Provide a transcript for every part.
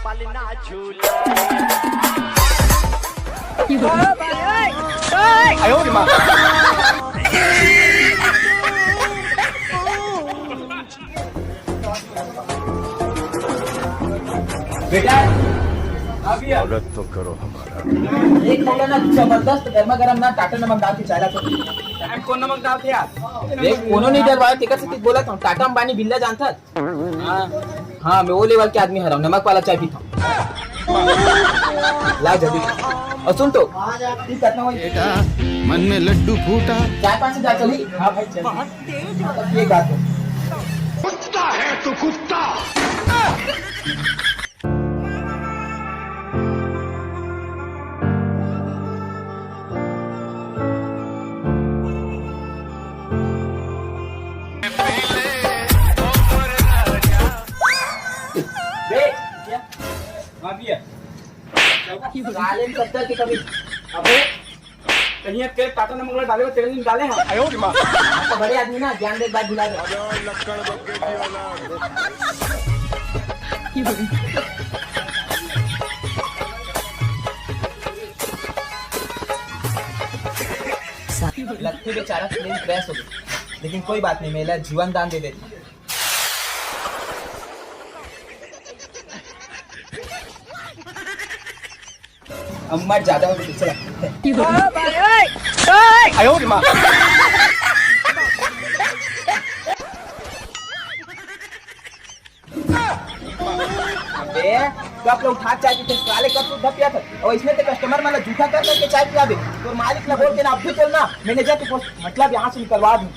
पलना झूला 哎呦我的妈！ बेटा स्वागत तो करो हमारा एक खाऊला ना जबरदस्त गरमा गरम ना टाटा नमक डाल के चायला तो कोण नमक डालते यार देख कोनो नहीं डरवाया टिकट से बोला था टाटा अंबानी बिल्ला जानता हाँ मैं वो लेवल के आदमी हराऊं नमक वाला चाय पीता हूँ ला जल्दी और सुन तो ठीक करना वही बेटा मन में लड्डू फूटा चाय पानी से जा चली हाँ भाई चल ये बात है कुत्ता है तू कुत्ता सत्तर के कभी अबे कहीं के टाटा नमक वाला डाले तेरे दिन डाले हैं 哎呦我的妈 तो बड़े आदमी ना ज्ञान देख बात भुला दे लगती बेचारा प्लेन क्रैश हो गया लेकिन कोई बात नहीं मेरा जीवन दान दे देती अम्मा ज्यादा हो गई चला 哎呦我的妈！ अबे तो आप लोग उठा चाय पीते साले कब उठा पिया था और इसमें तो कस्टमर मतलब झूठा कर करके चाय पिला दे तो मालिक ना बोल के ना अब भी बोलना मैनेजर को मतलब यहाँ से निकलवा दूं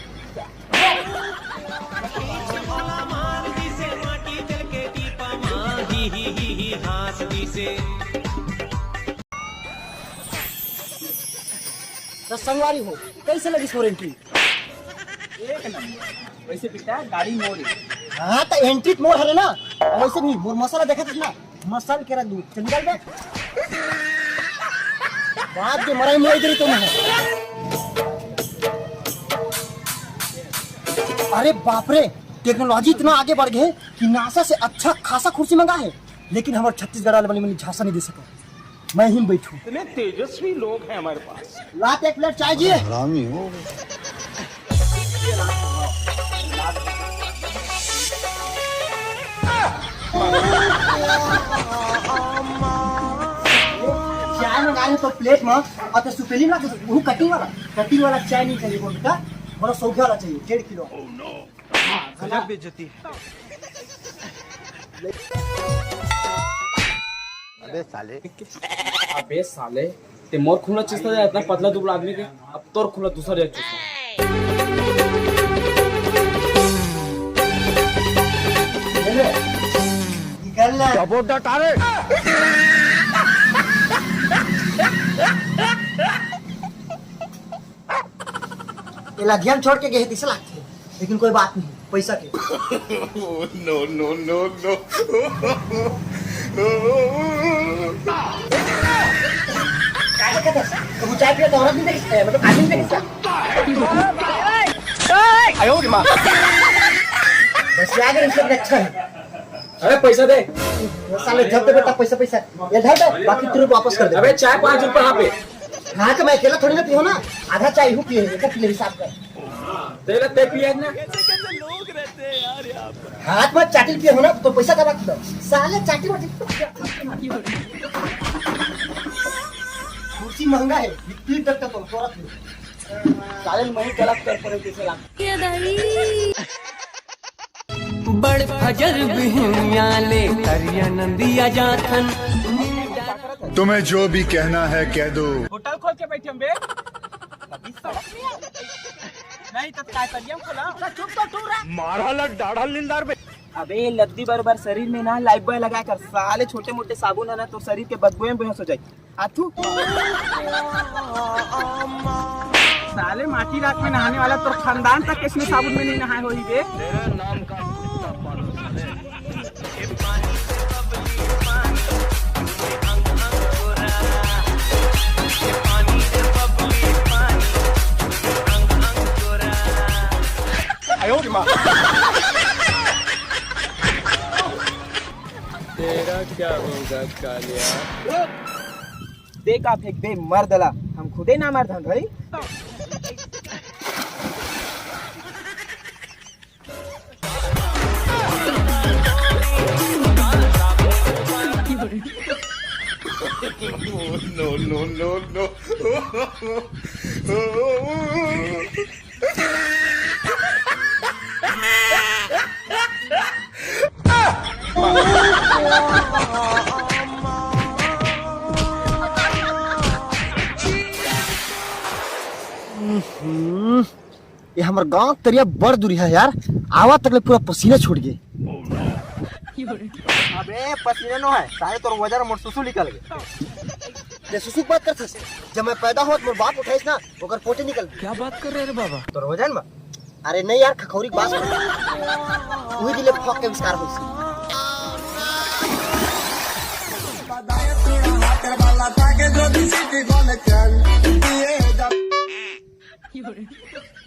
तो संगवारी हो कैसे लगी सो एंट्री एक नंबर वैसे पिता गाड़ी मोड़ी हाँ तो एंट्री मोड़ है ना और वैसे नहीं मोर मसाला देखा था ना मसाल के रख दूँ चल निकल बे बात जो मराई मोड़ इधर तुम है अरे बाप रे टेक्नोलॉजी इतना आगे बढ़ गए कि नासा से अच्छा खासा कुर्सी मंगा है लेकिन हमारे छत्तीसगढ़ वाले मैंने झांसा नहीं दे सका मैं ही बैठू इतने तेजस्वी लोग हैं हमारे पास लात एक प्लेट चाय जिए हरामी हो चाय मंगाए तो प्लेट में और तो सुपेली ना वो कटिंग वाला चाय नहीं चाहिए वो बेटा बड़ा सौखे वाला चाहिए 1.5 किलो गलत बेइज्जती अबे साले ते मोर खुला चुस्ता जाए इतना पतला दुबला आदमी के अब तोर खुला दूसरा जाए चुस्ता निकल ले बोटा तारे ये लगियम छोड़ के गए तीसरा लाख थे लेकिन कोई बात नहीं पैसा के नो नो नो नो काय कहते तो वो चाय पिया तो औरत नहीं देखी मतलब आदमी नहीं देखी 哎呦我的妈！ बस याद है इससे अच्छा है अबे पैसा दे वो साले जब दे बेटा पैसा पैसा ये धर दे बाकी तुरंत वापस कर दे अबे चाय 5 रुपए यहाँ पे हाँ तो मैं अकेला थोड़ी ना पियो ना आधा चाय हूँ पिए एक पिए हिसाब कर तेरा ते पिए ना हाथ में चाटी पिए हो ना तो पैसा का बात साले चाटी वाटी कुर्सी महंगा है 3 तक तो थोड़ा साले मैं गलत कर पड़े किसे ला बड़ फजर बिहनियाले करिया नंदिया जाथन तुम्हें जो भी कहना है कह दो होटल खोल के बैठे हम बे नहीं तो काय करिए खोला चुप तो तू रहा मारा लग डाढ़ा लिंदार बे अबे लद्दी बराबर शरीर में ना लाइफ बॉय लगा कर साले छोटे मोटे साबुन है ना तो शरीर के बदबू में बेहोश हो जाए आथू साले माटी रात में नहाने वाला तो खानदान तक इसमें साबुन में नहीं नहाए हो ही बे तेरा नाम का कुत्ता पालतू है哎呦我的妈！ तेरा क्या होगा कालिया? देखा फेंक दे मर्दला, हम खुदे ना मर्द हैं भाई। ये हमारे गांव तरिया बड़ दूरी है यार, आवा तक ले पूरा पसीना छूट गए। अबे पसीना नो है, सारे तोर वजह मोर सुसु निकल गए। ये सुसु बात कर थस, जब मैं पैदा हुआ मोर बाप उठाइस ना, ओकर पोटे निकल गए। क्या बात कर रहे रे बाबा? तोर वजन में? अरे नहीं यार, खखौरी के बात कर। वही दिले फक के विस्तार होइस।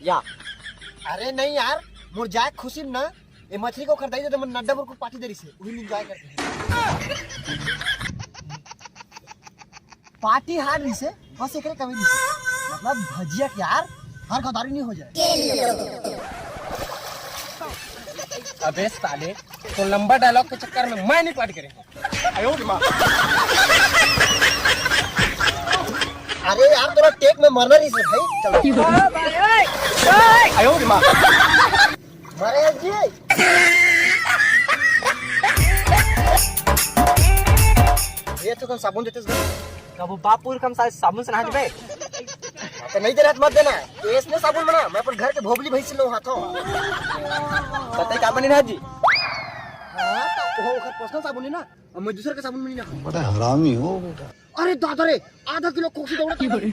या अरे नहीं यार, मोर जाए खुशी ना, ये मछली को खरीदाई तो मन नड्डा को पार्टी देरी से वही एंजॉय करते हैं। पार्टी हार रही से बस एकरे कमी नहीं से, मतलब भजिया के यार हर गदारी नहीं हो जाए। अबे साले, तो लंबा डायलॉग के चक्कर में मैं नहीं पार्टी करेंगे। आयो मां। अरे यार थोड़ा टेक में मरना रही से भाई, चलो। आयो मां। मरे जी। ये तो कौन साबुन देते हैं? कबो बापुर कम साबुन से नहा बे। तो नहीं दे रहा मत देना, ये इसने साबुन बना, मैं अपन घर के भोबली भई से लो हाथों। पता का बनी ना जी? हां तो वो घर पर्सनल साबुन है ना, और मैं दूसरे का साबुन में नहीं ना। बड़ा हरामी हो बेटा। अरे दादा रे, आधा किलो कोसी दौड़ा की बड़ी।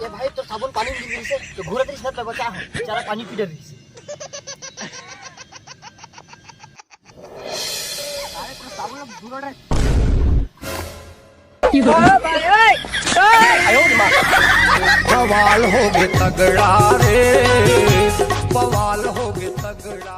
ये भाई तो साबुन पानी में गिरी से तो घूरत रही सब बचा है, बेचारा पानी पी रही से। अरे तो साबुन अब घूर रहा बवाल हो गए तगड़ा रे, बवाल हो गए तगड़ा।